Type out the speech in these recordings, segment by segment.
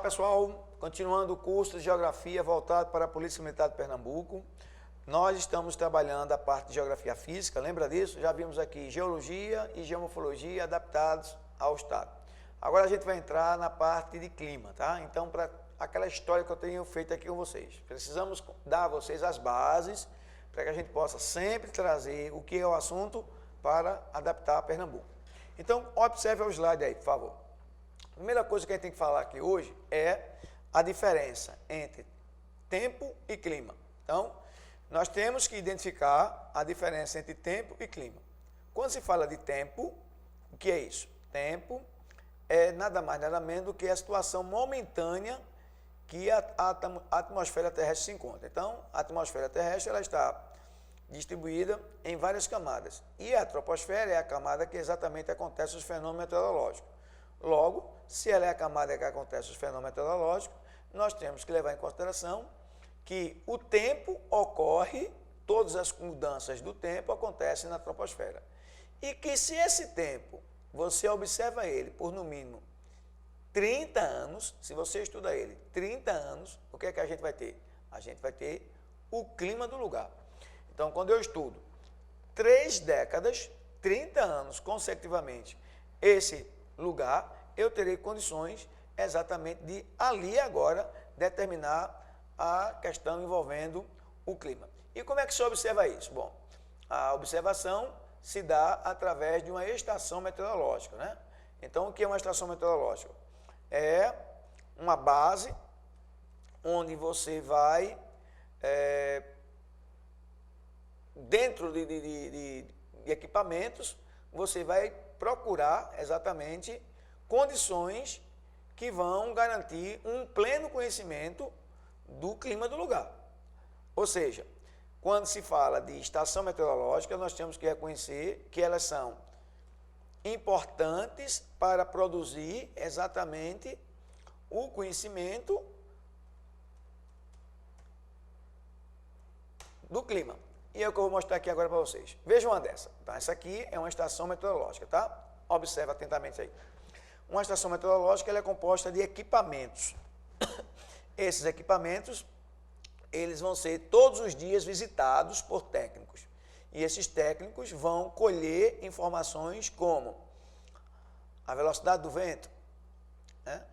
Olá pessoal, continuando o curso de Geografia voltado para a Polícia Militar de Pernambuco, nós estamos trabalhando a parte de Geografia Física, lembra disso? Já vimos aqui Geologia e Geomorfologia adaptados ao Estado. Agora a gente vai entrar na parte de clima, tá? Então, para aquela história que eu tenho feito aqui com vocês, precisamos dar a vocês as bases para que a gente possa sempre trazer o que é o assunto para adaptar a Pernambuco. Então, observe o slide aí, por favor. A primeira coisa que a gente tem que falar aqui hoje é a diferença entre tempo e clima. Então, nós temos que identificar a diferença entre tempo e clima. Quando se fala de tempo, o que é isso? Tempo é nada mais nada menos do que a situação momentânea que a atmosfera terrestre se encontra. Então, a atmosfera terrestre ela está distribuída em várias camadas. E a troposfera é a camada que exatamente acontece os fenômenos meteorológicos. Logo, se ela é a camada que acontece os fenômenos meteorológicos, nós temos que levar em consideração que o tempo ocorre, todas as mudanças do tempo acontecem na troposfera. E que se esse tempo, você observa ele por no mínimo 30 anos, se você estuda ele 30 anos, o que é que a gente vai ter? A gente vai ter o clima do lugar. Então, quando eu estudo 3 décadas, 30 anos consecutivamente, esse lugar, eu terei condições exatamente de ali agora determinar a questão envolvendo o clima. E como é que se observa isso? Bom, a observação se dá através de uma estação meteorológica, né? Então, o que é uma estação meteorológica? É uma base onde você vai, dentro de equipamentos, você vai procurar exatamente condições que vão garantir um pleno conhecimento do clima do lugar. Ou seja, quando se fala de estação meteorológica, nós temos que reconhecer que elas são importantes para produzir exatamente o conhecimento do clima. E é o que eu vou mostrar aqui agora para vocês. Vejam uma dessa. Então, essa aqui é uma estação meteorológica, tá? Observa atentamente aí. Uma estação meteorológica ela é composta de equipamentos. Esses equipamentos, eles vão ser todos os dias visitados por técnicos. E esses técnicos vão colher informações como a velocidade do vento, né?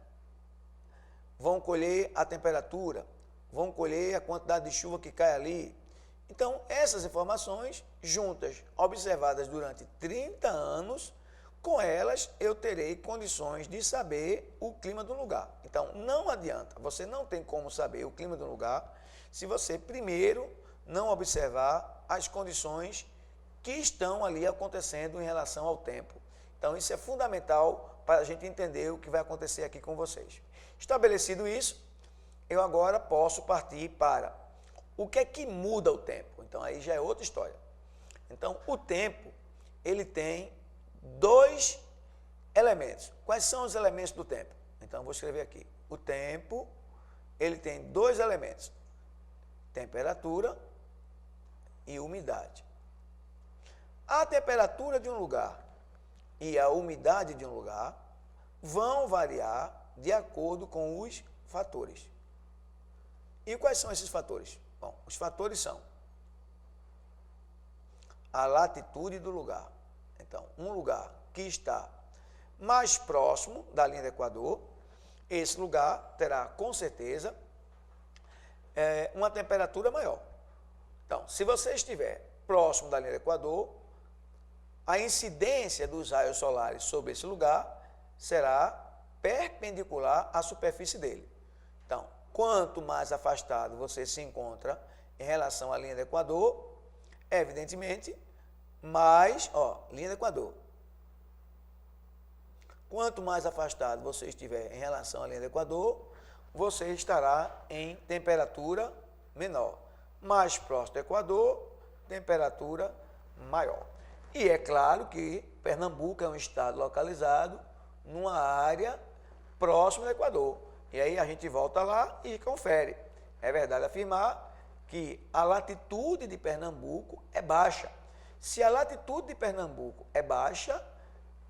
Vão colher a temperatura, vão colher a quantidade de chuva que cai ali. Então, essas informações juntas, observadas durante 30 anos, com elas eu terei condições de saber o clima do lugar. Então, não adianta, você não tem como saber o clima do lugar se você primeiro não observar as condições que estão ali acontecendo em relação ao tempo. Então, isso é fundamental para a gente entender o que vai acontecer aqui com vocês. Estabelecido isso, eu agora posso partir para o que é que muda o tempo. Então, aí já é outra história. Então, o tempo, ele tem 2 elementos. Quais são os elementos do tempo? Então, vou escrever aqui. O tempo, ele tem 2 elementos. Temperatura e umidade. A temperatura de um lugar e a umidade de um lugar vão variar de acordo com os fatores. E quais são esses fatores? Bom, os fatores são a latitude do lugar. Então, um lugar que está mais próximo da linha do Equador, esse lugar terá, com certeza, uma temperatura maior. Então, se você estiver próximo da linha do Equador, a incidência dos raios solares sobre esse lugar será perpendicular à superfície dele. Então, quanto mais afastado você se encontra em relação à linha do Equador, evidentemente, mais, linha do Equador. Quanto mais afastado você estiver em relação à linha do Equador, você estará em temperatura menor. Mais próximo do Equador, temperatura maior. E é claro que Pernambuco é um estado localizado numa área próxima do Equador. E aí a gente volta lá e confere. É verdade afirmar que a latitude de Pernambuco é baixa. Se a latitude de Pernambuco é baixa,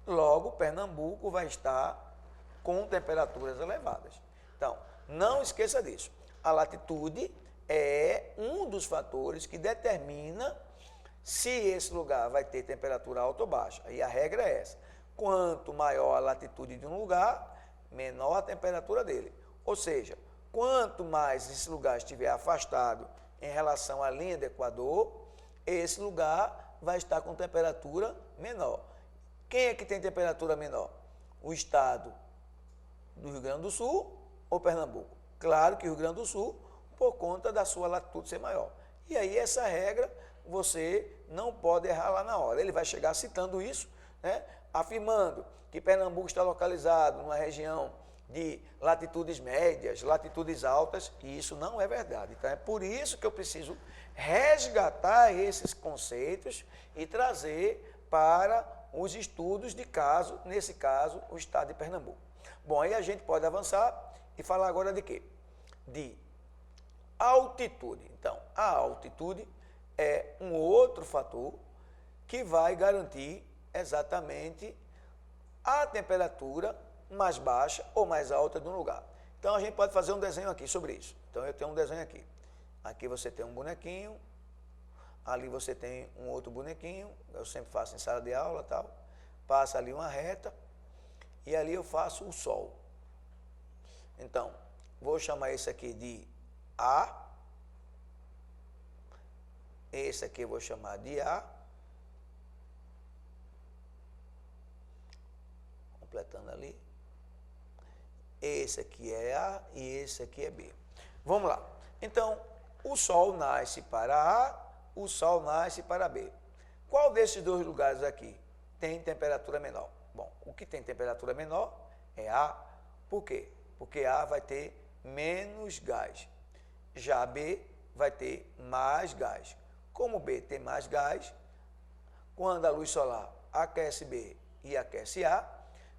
logo Pernambuco vai estar com temperaturas elevadas. Então, não esqueça disso. A latitude é um dos fatores que determina se esse lugar vai ter temperatura alta ou baixa. E a regra é essa. Quanto maior a latitude de um lugar, menor a temperatura dele. Ou seja, quanto mais esse lugar estiver afastado em relação à linha do Equador, esse lugar vai estar com temperatura menor. Quem é que tem temperatura menor? O estado do Rio Grande do Sul ou Pernambuco? Claro que o Rio Grande do Sul, por conta da sua latitude ser maior. E aí essa regra você não pode errar lá na hora. Ele vai chegar citando isso, né, afirmando que Pernambuco está localizado numa região de latitudes médias, latitudes altas, e isso não é verdade. Então é por isso que eu preciso resgatar esses conceitos e trazer para os estudos de caso, nesse caso, o estado de Pernambuco. Bom, aí a gente pode avançar e falar agora de quê? De altitude. Então, a altitude é um outro fator que vai garantir exatamente a temperatura mais baixa ou mais alta de um lugar. Então, a gente pode fazer um desenho aqui sobre isso. Então, eu tenho um desenho aqui. Aqui você tem um bonequinho, ali você tem um outro bonequinho, eu sempre faço em sala de aula, tal. Passa ali uma reta e ali eu faço o sol. Então, vou chamar esse aqui de A. Esse aqui eu vou chamar de A. Completando ali. Esse aqui é A e esse aqui é B. Vamos lá. Então, o Sol nasce para A, o Sol nasce para B. Qual desses dois lugares aqui tem temperatura menor? Bom, o que tem temperatura menor é A. Por quê? Porque A vai ter menos gás. Já B vai ter mais gás. Como B tem mais gás, quando a luz solar aquece B e aquece A,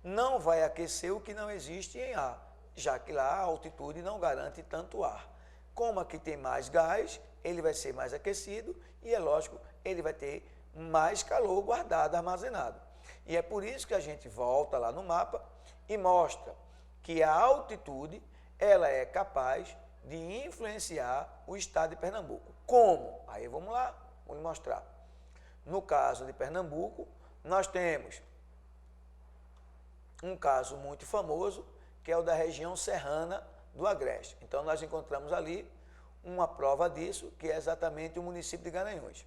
não vai aquecer o que não existe em A, já que lá a altitude não garante tanto ar. Como aqui tem mais gás, ele vai ser mais aquecido e, é lógico, ele vai ter mais calor guardado, armazenado. E é por isso que a gente volta lá no mapa e mostra que a altitude ela é capaz de influenciar o estado de Pernambuco. Como? Aí vamos lá, vou lhe mostrar. No caso de Pernambuco, nós temos um caso muito famoso, que é o da região serrana do Agreste. Então, nós encontramos ali uma prova disso, que é exatamente o município de Garanhuns.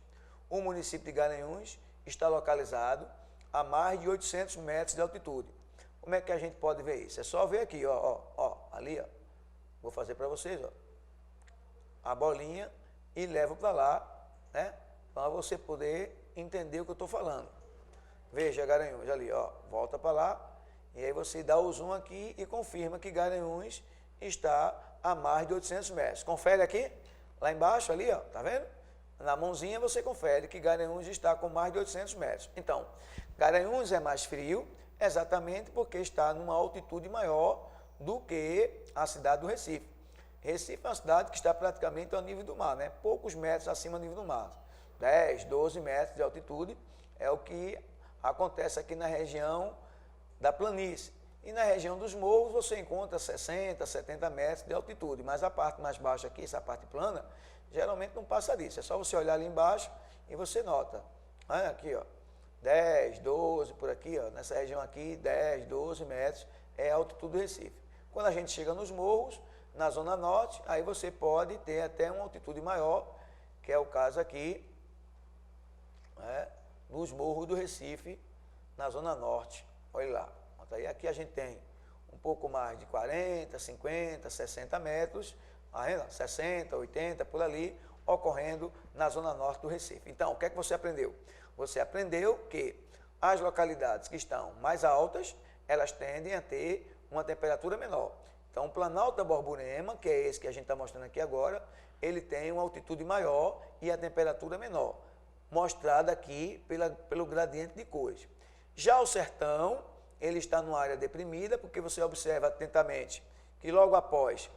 O município de Garanhuns está localizado a mais de 800 metros de altitude. Como é que a gente pode ver isso? É só ver aqui, ali, ó. Vou fazer para vocês, ó. A bolinha e levo para lá, né? Para você poder entender o que eu estou falando. Veja Garanhuns ali, ó. Volta para lá. E aí você dá o zoom aqui e confirma que Garanhuns está a mais de 800 metros. Confere aqui, lá embaixo ali, ó, tá vendo? Na mãozinha você confere que Garanhuns está com mais de 800 metros. Então, Garanhuns é mais frio exatamente porque está numa altitude maior do que a cidade do Recife. Recife é uma cidade que está praticamente ao nível do mar, né? Poucos metros acima do nível do mar. 10, 12 metros de altitude é o que acontece aqui na região da planície. E na região dos morros você encontra 60, 70 metros de altitude, mas a parte mais baixa aqui, essa parte plana, geralmente não passa disso. É só você olhar ali embaixo e você nota. Aqui, ó, 10, 12, por aqui, ó, nessa região aqui, 10, 12 metros é a altitude do Recife. Quando a gente chega nos morros, na zona norte, aí você pode ter até uma altitude maior, que é o caso aqui, né, dos morros do Recife, na zona norte. Olha lá. Aí aqui a gente tem um pouco mais de 40, 50, 60 metros, 60, 80, por ali, ocorrendo na zona norte do Recife. Então, o que é que você aprendeu? Você aprendeu que as localidades que estão mais altas, elas tendem a ter uma temperatura menor. Então, o Planalto da Borborema, que é esse que a gente está mostrando aqui agora, ele tem uma altitude maior e a temperatura menor, mostrada aqui pelo gradiente de cores. Já o sertão, ele está numa área deprimida, porque você observa atentamente que logo após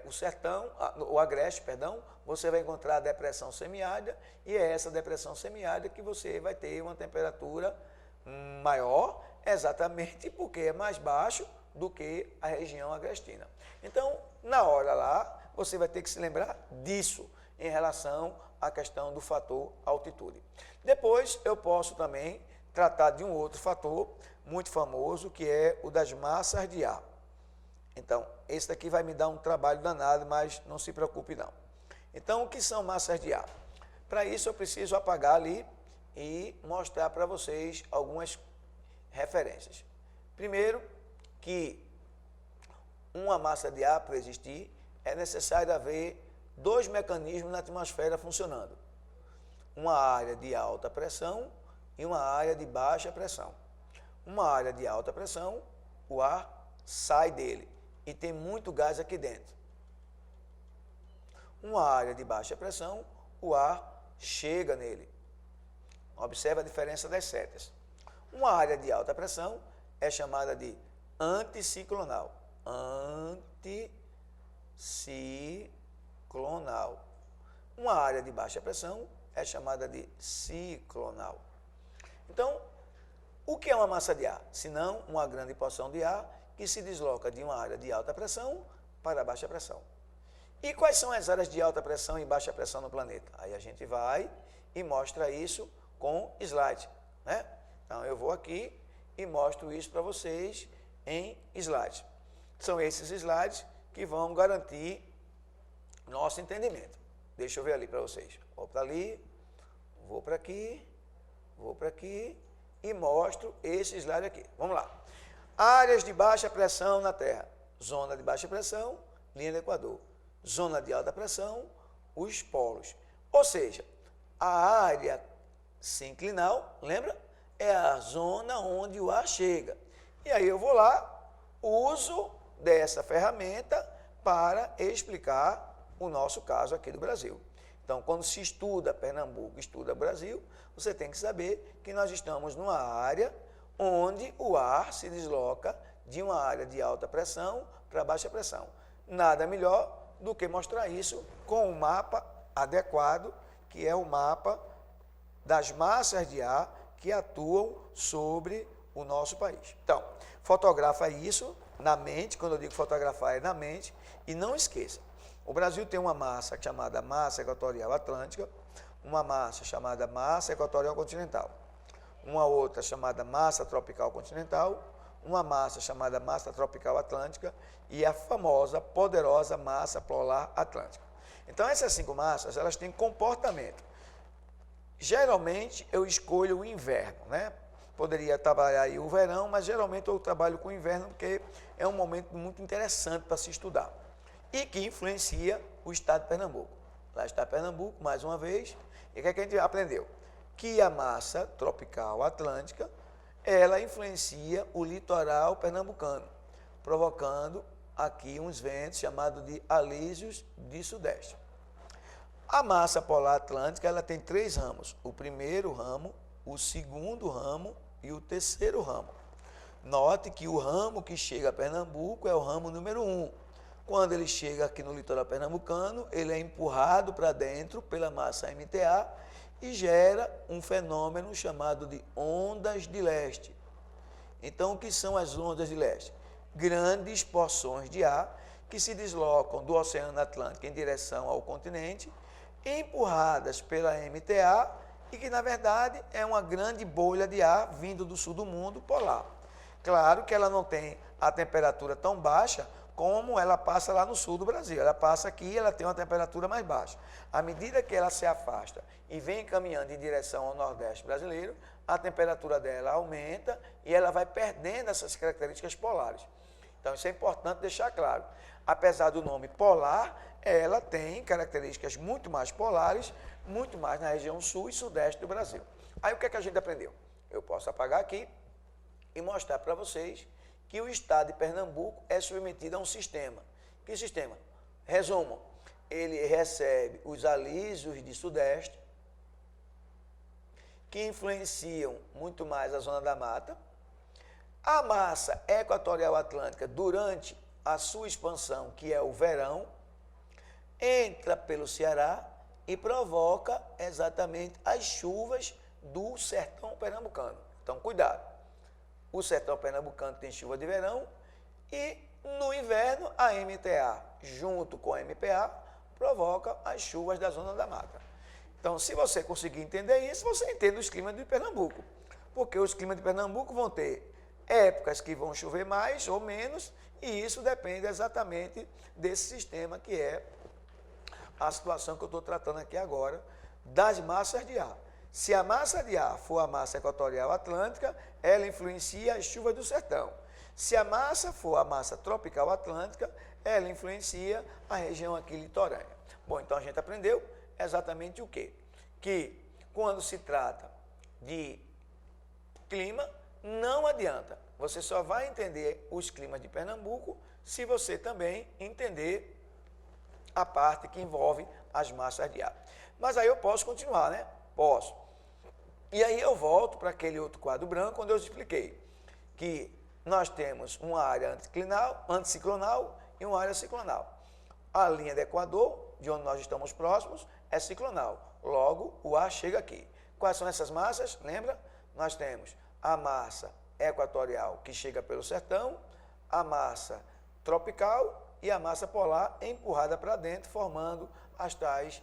o sertão, o agreste, perdão, você vai encontrar a depressão semiárida, e é essa depressão semiárida que você vai ter uma temperatura maior, exatamente porque é mais baixo do que a região agrestina. Então, na hora lá, você vai ter que se lembrar disso em relação à questão do fator altitude. Depois, eu posso também tratar de um outro fator muito famoso, que é o das massas de ar. Então, esse daqui vai me dar um trabalho danado, mas não se preocupe não. Então, o que são massas de ar? Para isso, eu preciso apagar ali e mostrar para vocês algumas referências. Primeiro, que uma massa de ar, para existir, é necessário haver dois mecanismos na atmosfera funcionando. Uma área de alta pressão e uma área de baixa pressão. Uma área de alta pressão, o ar sai dele e tem muito gás aqui dentro. Uma área de baixa pressão, o ar chega nele. Observe a diferença das setas. Uma área de alta pressão é chamada de anticiclonal. Anticiclonal. Uma área de baixa pressão é chamada de ciclonal. Então, o que é uma massa de ar? Senão uma grande porção de ar que se desloca de uma área de alta pressão para baixa pressão. E quais são as áreas de alta pressão e baixa pressão no planeta? Aí a gente vai e mostra isso com slide, né? Então, eu vou aqui e mostro isso para vocês em slide. São esses slides que vão garantir nosso entendimento. Deixa eu ver ali para vocês. Vou para ali, vou para aqui e mostro esse slide aqui. Vamos lá. Áreas de baixa pressão na Terra. Zona de baixa pressão, linha do Equador. Zona de alta pressão, os polos. Ou seja, a área sinclinal, lembra? É a zona onde o ar chega. E aí eu vou lá, uso dessa ferramenta para explicar o nosso caso aqui do Brasil. Então, quando se estuda Pernambuco, estuda Brasil, você tem que saber que nós estamos numa área onde o ar se desloca de uma área de alta pressão para baixa pressão. Nada melhor do que mostrar isso com um mapa adequado, que é o mapa das massas de ar que atuam sobre o nosso país. Então, fotografa isso na mente, quando eu digo fotografar é na mente, e não esqueça, o Brasil tem uma massa chamada massa equatorial atlântica, uma massa chamada massa equatorial continental, uma outra chamada massa tropical continental, uma massa chamada massa tropical atlântica e a famosa, poderosa massa polar atlântica. Então, essas 5 massas, elas têm comportamento. Geralmente, eu escolho o inverno, né? Poderia trabalhar aí o verão, mas geralmente eu trabalho com o inverno porque é um momento muito interessante para se estudar e que influencia o estado de Pernambuco. Lá está Pernambuco, mais uma vez, e o que é que a gente aprendeu? Que a massa tropical atlântica, ela influencia o litoral pernambucano, provocando aqui uns ventos chamados de alísios de sudeste. A massa polar atlântica, ela tem 3 ramos, o primeiro ramo, o segundo ramo e o terceiro ramo. Note que o ramo que chega a Pernambuco é o ramo número 1. Quando ele chega aqui no litoral pernambucano, ele é empurrado para dentro pela massa MTA e gera um fenômeno chamado de ondas de leste. Então, o que são as ondas de leste? Grandes porções de ar que se deslocam do Oceano Atlântico em direção ao continente, empurradas pela MTA e que, na verdade, é uma grande bolha de ar vindo do sul do mundo polar. Claro que ela não tem a temperatura tão baixa como ela passa lá no sul do Brasil. Ela passa aqui e ela tem uma temperatura mais baixa. À medida que ela se afasta e vem caminhando em direção ao Nordeste brasileiro, a temperatura dela aumenta e ela vai perdendo essas características polares. Então, isso é importante deixar claro. Apesar do nome polar, ela tem características muito mais polares, muito mais na região sul e sudeste do Brasil. Aí, o que é que a gente aprendeu? Eu posso apagar aqui e mostrar para vocês que o estado de Pernambuco é submetido a um sistema. Que sistema? Resumo, ele recebe os alísios de sudeste, que influenciam muito mais a zona da mata. A massa equatorial atlântica, durante a sua expansão, que é o verão, entra pelo Ceará e provoca exatamente as chuvas do sertão pernambucano. Então, cuidado. O sertão pernambucano tem chuva de verão E no inverno, a MTA, junto com a MPA, provoca as chuvas da zona da mata. Então, se você conseguir entender isso, você entende os climas de Pernambuco. Porque os climas de Pernambuco vão ter épocas que vão chover mais ou menos, e isso depende exatamente desse sistema que é a situação que eu estou tratando aqui agora, das massas de ar. Se a massa de ar for a massa equatorial atlântica, ela influencia as chuvas do sertão. Se a massa for a massa tropical atlântica, ela influencia a região aqui litorânea. Bom, então a gente aprendeu exatamente o quê? Que quando se trata de clima, não adianta. Você só vai entender os climas de Pernambuco se você também entender a parte que envolve as massas de ar. Mas aí eu posso continuar, né? Posso. E aí eu volto para aquele outro quadro branco onde eu expliquei que nós temos uma área anticiclonal e uma área ciclonal. A linha do Equador, de onde nós estamos próximos, é ciclonal. Logo, o ar chega aqui. Quais são essas massas? Lembra? Nós temos a massa equatorial que chega pelo sertão, a massa tropical e a massa polar empurrada para dentro, formando as tais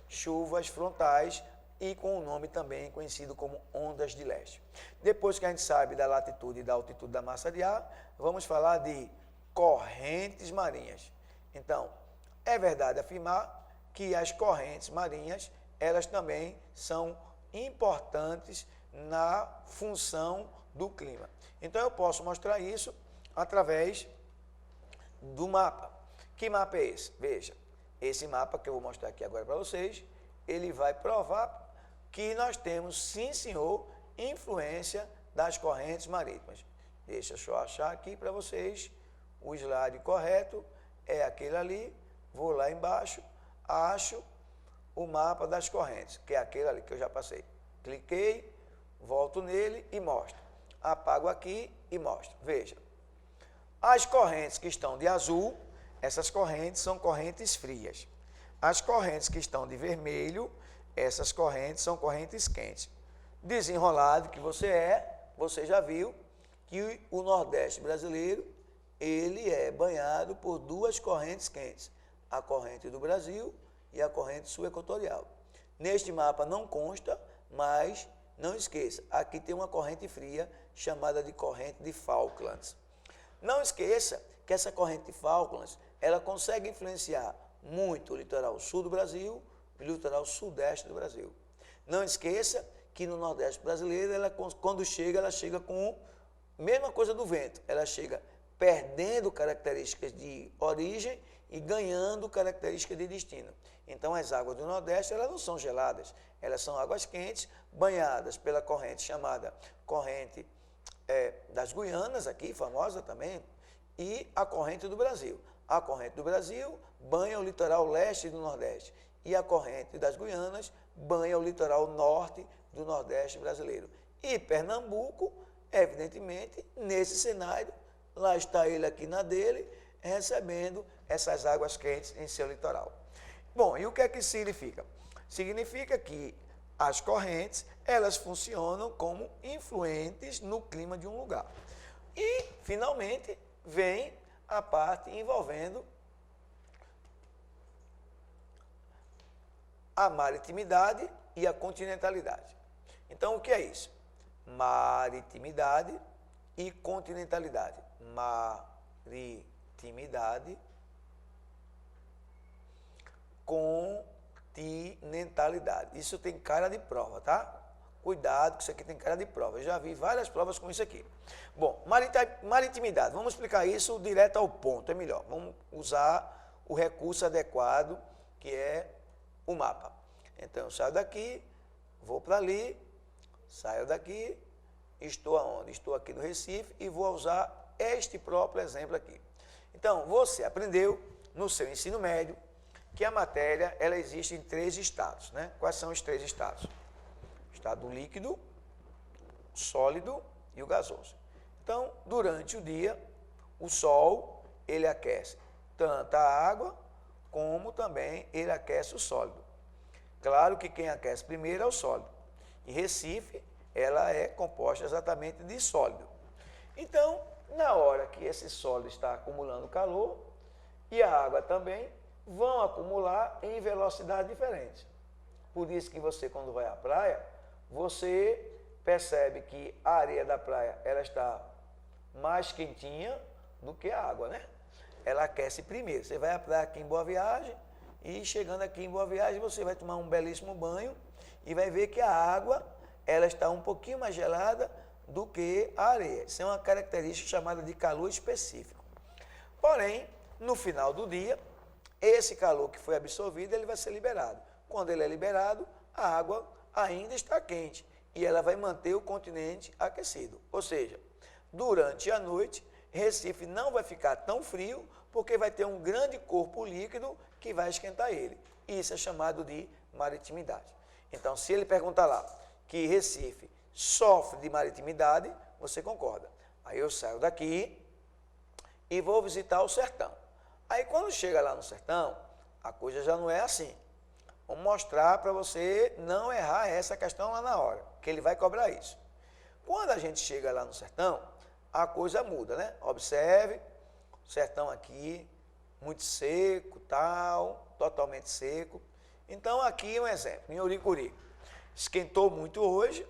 chuvas frontais e com o nome também conhecido como ondas de leste. Depois que a gente sabe da latitude e da altitude da massa de ar, vamos falar de correntes marinhas. Então, é verdade afirmar que as correntes marinhas, elas também são importantes na função do clima. Então, eu posso mostrar isso através do mapa. Que mapa é esse? Veja, esse mapa que eu vou mostrar aqui agora para vocês, ele vai provar que nós temos, sim senhor, influência das correntes marítimas. Deixa eu só achar aqui para vocês, o slide correto é aquele ali, vou lá embaixo, acho o mapa das correntes, que é aquele ali que eu já passei. Cliquei, volto nele e mostro. Apago aqui e mostro. Veja, as correntes que estão de azul, essas correntes são correntes frias. As correntes que estão de vermelho, essas correntes são correntes quentes. Desenrolado que você já viu que o Nordeste brasileiro, ele é banhado por duas correntes quentes, a corrente do Brasil e a corrente sul-equatorial. Neste mapa não consta, mas não esqueça, aqui tem uma corrente fria chamada de corrente de Falklands. Não esqueça que essa corrente de Falklands, ela consegue influenciar muito o litoral sul do Brasil e o litoral sudeste do Brasil. Não esqueça que no Nordeste brasileiro, quando chega, ela chega com a mesma coisa do vento. Ela chega perdendo características de origem e ganhando características de destino. Então, as águas do Nordeste, elas não são geladas, elas são águas quentes, banhadas pela corrente chamada corrente das Guianas, aqui, famosa também, e a corrente do Brasil. A corrente do Brasil banha o litoral leste do Nordeste e a corrente das Guianas banha o litoral norte do Nordeste brasileiro. E Pernambuco, evidentemente, nesse cenário, lá está ele aqui na dele, recebendo essas águas quentes em seu litoral. Bom, e o que é que isso significa? Significa que as correntes, elas funcionam como influentes no clima de um lugar. E, finalmente, vem a parte envolvendo a maritimidade e a continentalidade. Então, o que é isso? Maritimidade e continentalidade. Maritimidade, continentalidade. Isso tem cara de prova, tá? Cuidado, que isso aqui tem cara de prova. Eu já vi várias provas com isso aqui. Bom, maritimidade. Vamos explicar isso direto ao ponto, é melhor. Vamos usar o recurso adequado, que é o mapa. Então, eu saio daqui, vou para ali, saio daqui, estou aonde? Estou aqui no Recife e vou usar este próprio exemplo aqui. Então, você aprendeu no seu ensino médio que a matéria, ela existe em 3 estados, né? Quais são os 3 estados? Estado líquido, sólido e o gasoso. Então, durante o dia, o sol, ele aquece tanto a água, como também ele aquece o sólido. Claro que quem aquece primeiro é o sólido. E Recife, ela é composta exatamente de sólido. Então, Na hora que esse sólido está acumulando calor e a água também, vão acumular em velocidades diferentes. Por isso que você, quando vai à praia, você percebe que a areia da praia ela está mais quentinha do que a água, né? Ela aquece primeiro. Você vai à praia aqui em Boa Viagem e chegando aqui em Boa Viagem você vai tomar um belíssimo banho e vai ver que a água ela está um pouquinho mais gelada do que a areia. Isso é uma característica chamada de calor específico. Porém, no final do dia, esse calor que foi absorvido, ele vai ser liberado. Quando ele é liberado, a água ainda está quente e ela vai manter o continente aquecido. Ou seja, durante a noite, Recife não vai ficar tão frio porque vai ter um grande corpo líquido que vai esquentar ele. Isso é chamado de maritimidade. Então, se ele perguntar lá que Recife sofre de maritimidade, você concorda. Aí eu saio daqui e vou visitar o sertão. Aí quando chega lá no sertão, a coisa já não é assim. Vou mostrar para você não errar essa questão lá na hora, que ele vai cobrar isso. Quando a gente chega lá no sertão, a coisa muda, né? Observe, o sertão aqui, muito seco, tal, totalmente seco. Então aqui um exemplo, em Uricuri, esquentou muito hoje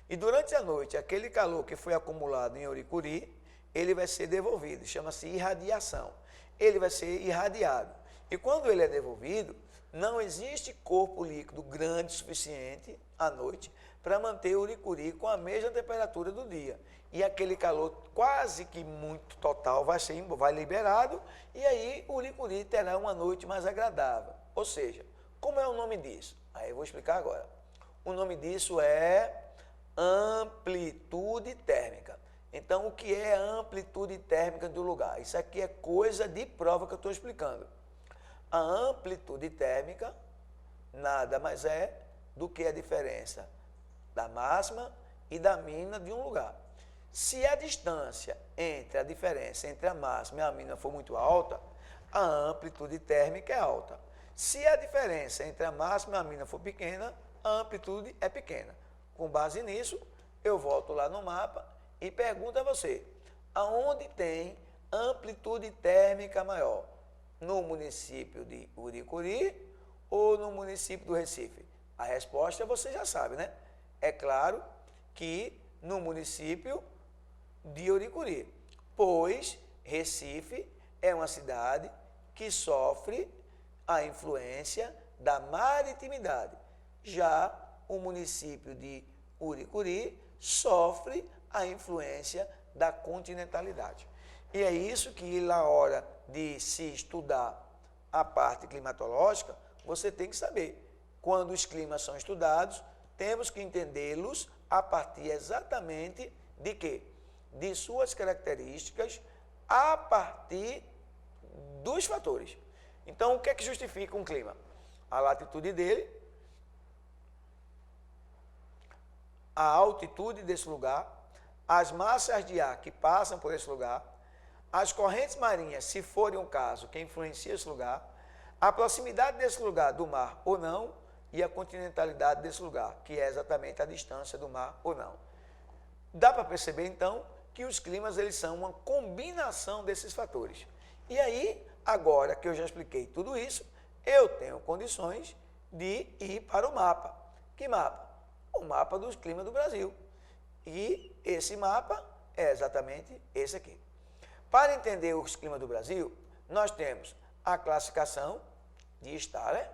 e durante a noite, aquele calor que foi acumulado em Uricuri, ele vai ser devolvido, chama-se irradiação. Ele vai ser irradiado. E quando ele é devolvido, não existe corpo líquido grande o suficiente à noite para manter o Uricuri com a mesma temperatura do dia. E aquele calor quase que muito total vai liberado e aí o Uricuri terá uma noite mais agradável. Ou seja, como é o nome disso? Aí eu vou explicar agora. O nome disso é amplitude térmica. Então, o que é a amplitude térmica do lugar? Isso aqui é coisa de prova que eu estou explicando. A amplitude térmica nada mais é do que a diferença da máxima e da mínima de um lugar. Se a distância entre a diferença entre a máxima e a mínima for muito alta, a amplitude térmica é alta. Se a diferença entre a máxima e a mínima for pequena, a amplitude é pequena. Com base nisso, eu volto lá no mapa e pergunto a você, aonde tem amplitude térmica maior? No município de Uricuri ou no município do Recife? A resposta você já sabe, né? É claro que no município de Uricuri, pois Recife é uma cidade que sofre a influência da maritimidade. Já o município de Uricuri sofre a influência da continentalidade. E é isso que na hora de se estudar a parte climatológica, você tem que saber. Quando os climas são estudados, temos que entendê-los a partir exatamente de quê? De suas características, a partir dos fatores. Então, o que é que justifica um clima? A latitude dele, a altitude desse lugar, as massas de ar que passam por esse lugar, as correntes marinhas, se forem um caso, que influencia esse lugar, a proximidade desse lugar do mar ou não, e a continentalidade desse lugar, que é exatamente a distância do mar ou não. Dá para perceber, então, que os climas eles são uma combinação desses fatores. E aí, agora que eu já expliquei tudo isso, eu tenho condições de ir para o mapa. Que mapa? O mapa dos climas do Brasil. E esse mapa é exatamente esse aqui. Para entender os climas do Brasil, nós temos a classificação de Staller,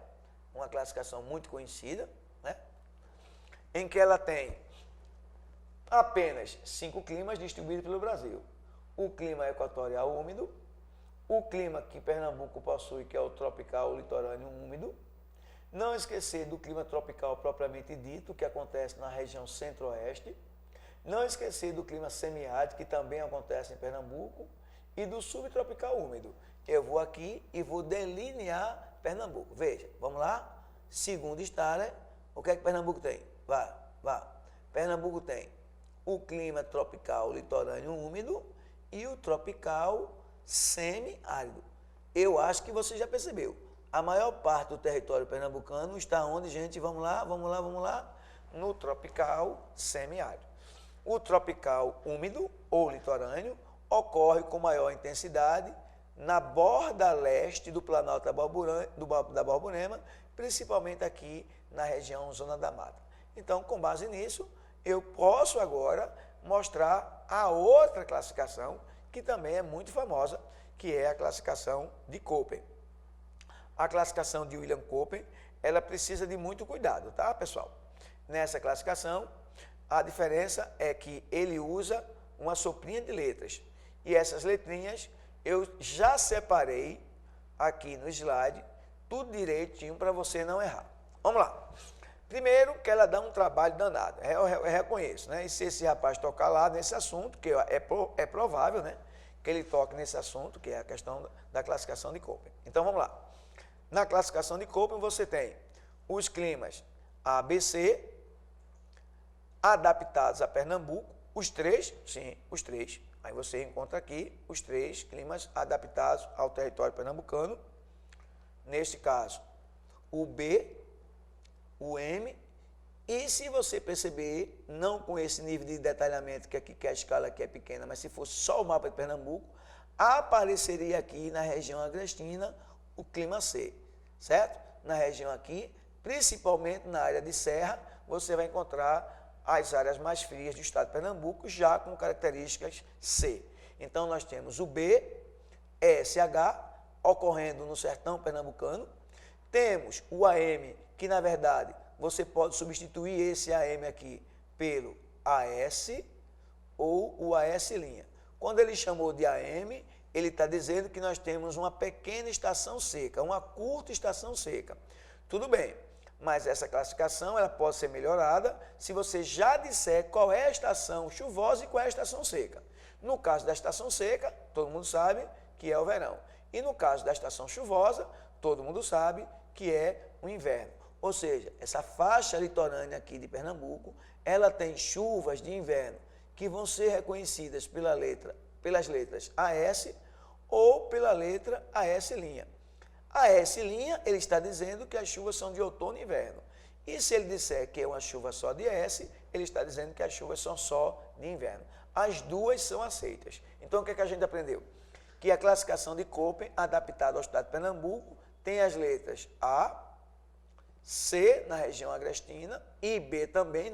uma classificação muito conhecida, né? Em que ela tem apenas 5 climas distribuídos pelo Brasil. O clima equatorial úmido, o clima que Pernambuco possui, que é o tropical litorâneo úmido. Não esquecer do clima tropical propriamente dito, que acontece na região centro-oeste. Não esquecer do clima semiárido, que também acontece em Pernambuco. E do subtropical úmido. Eu vou aqui e vou delinear Pernambuco. Veja, vamos lá? Segundo Staller, o que é que Pernambuco tem? Vá. Pernambuco tem o clima tropical litorâneo úmido e o tropical semiárido. Eu acho que você já percebeu. A maior parte do território pernambucano está onde, gente? Vamos lá. No tropical semiárido. O tropical úmido ou litorâneo ocorre com maior intensidade na borda leste do Planalto da Borborema, principalmente aqui na região Zona da Mata. Então, com base nisso, eu posso agora mostrar a outra classificação, que também é muito famosa, que é a classificação de Köppen. A classificação de William Köppen, ela precisa de muito cuidado, tá, pessoal? Nessa classificação, a diferença é que ele usa uma soprinha de letras. E essas letrinhas eu já separei aqui no slide, tudo direitinho para você não errar. Vamos lá. Primeiro, que ela dá um trabalho danado, eu reconheço, né? E se esse rapaz tocar lá nesse assunto, que é provável, né, que ele toque nesse assunto, que é a questão da classificação de Köppen. Então, vamos lá. Na classificação de Köppen, você tem os climas A, B, C, adaptados a Pernambuco, os três, sim, os três. Aí você encontra aqui os três climas adaptados ao território pernambucano. Neste caso, o B, o M, e se você perceber, não com esse nível de detalhamento, que a escala aqui é pequena, mas se fosse só o mapa de Pernambuco, apareceria aqui na região agrestina o clima C, certo? Na região aqui, principalmente na área de serra, você vai encontrar as áreas mais frias do estado de Pernambuco, já com características C. Então, nós temos o B, SH, ocorrendo no sertão pernambuc'ano. Temos o AM, que na verdade você pode substituir esse AM aqui pelo AS ou o AS'. Quando ele chamou de AM, ele está dizendo que nós temos uma pequena estação seca, uma curta estação seca. Tudo bem, mas essa classificação ela pode ser melhorada se você já disser qual é a estação chuvosa e qual é a estação seca. No caso da estação seca, todo mundo sabe que é o verão. E no caso da estação chuvosa, todo mundo sabe que é o inverno. Ou seja, essa faixa litorânea aqui de Pernambuco, ela tem chuvas de inverno que vão ser reconhecidas pelas letras AS ou pela letra AS'. AS', ele está dizendo que as chuvas são de outono e inverno. E se ele disser que é uma chuva só de S, ele está dizendo que as chuvas são só de inverno. As duas são aceitas. Então, o que é que a gente aprendeu? Que a classificação de Köppen, adaptada ao estado de Pernambuco, tem as letras A, C na região agrestina e B também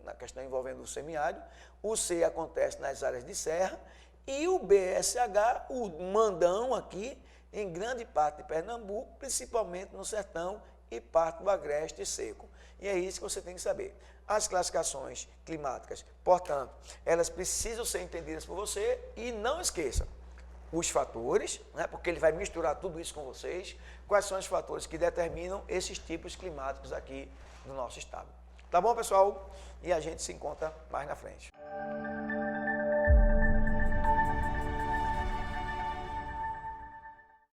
na questão envolvendo o semiárido. O C acontece nas áreas de serra e o BSH, o mandão aqui, em grande parte de Pernambuco, principalmente no sertão e parte do agreste seco. E é isso que você tem que saber. As classificações climáticas, portanto, elas precisam ser entendidas por você e não esqueça os fatores, né, porque ele vai misturar tudo isso com vocês, quais são os fatores que determinam esses tipos climáticos aqui no nosso estado. Tá bom, pessoal? E a gente se encontra mais na frente.